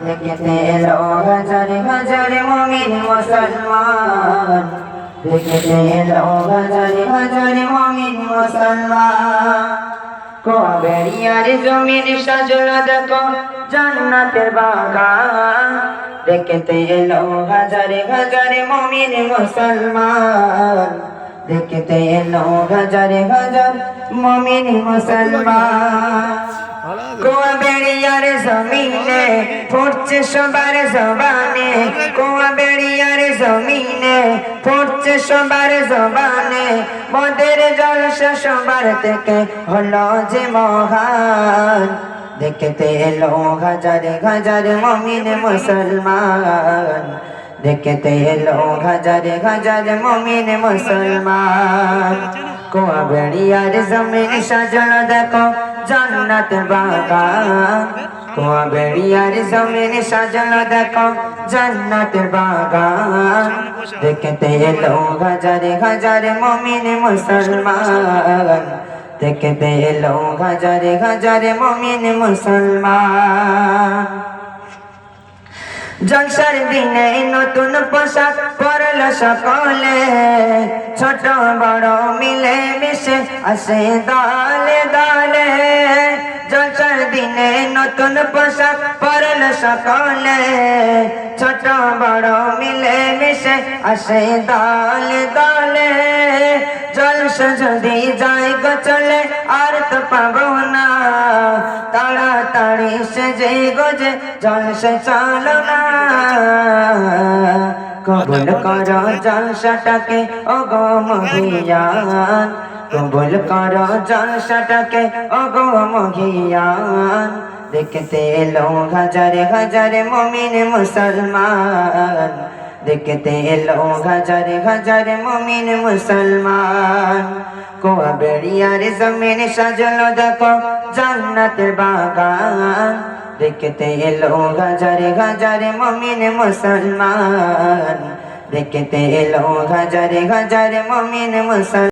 দেখতে এলো হাজার হাজার মুমিন মুসলমান, দেখতে এলো হাজার হাজার মুমিন মুসলমান। কবেরিয়ার জমিন সাজলো দেখো জান্নাতের বাগান, দেখতে এলো হাজার হাজার মুমিন মুসলমান, দেখতে এলো হাজার হাজার মুমিন মুসলমান। কুয়াবেড়িয়ার জমিনে ফুটছে সবার জবানে, কুয়াবেড়িয়ার জমিনে ফুটছে সবার জবানে, মোদের জলসা সবার থেকে হলো যে মহান। দেখতে এলো হাজার হাজার মুমিন মুসলমান, দেখতে এলো হাজার হাজার মুমিন মুসলমান। কুয়াবেড়িয়ার জমিন সাজানো দেখো জান্নাতের বাগান, কুয়াবেড়িয়ার জমিন সাজানো দেখো জান্নাতের বাগান, দেখতে এলো হাজার হাজার মুমিন মুসলমান, দেখতে এলো হাজার হাজার মুমিন মুসলমান। জলসার দিনে নতুন পোশাক পরল সকলে, ছোট বড় মিলে মিশে আসে দলে দলে। জলসার দিনে নতুন পোশাক পরল সকলে, ছোট বড় মিলে মিশে আসে দলে দলে। জলসা যদি যাই গো চলে আর তো পাবো না, তাড়াতাড়ি সেজে গোজে জলসা চলো না। কবুল করো জলসাটাকে ও গো মহিয়ান, কবুল করো জলসাটাকে ও গো মহিয়ান। দেখতে এলো হাজার হাজার মুমিন মুসলমান, দেখতে এলো হাজার হাজার মুমিন মুসলমান। কুয়াবেড়িয়ার জমিন সাজলো দেখো জান্নাতের বাগান, দেখতে এলো হাজার হাজার মুমিন মুসলমান, দেখতে এলো হাজার হাজার মুমিন মুসলমান।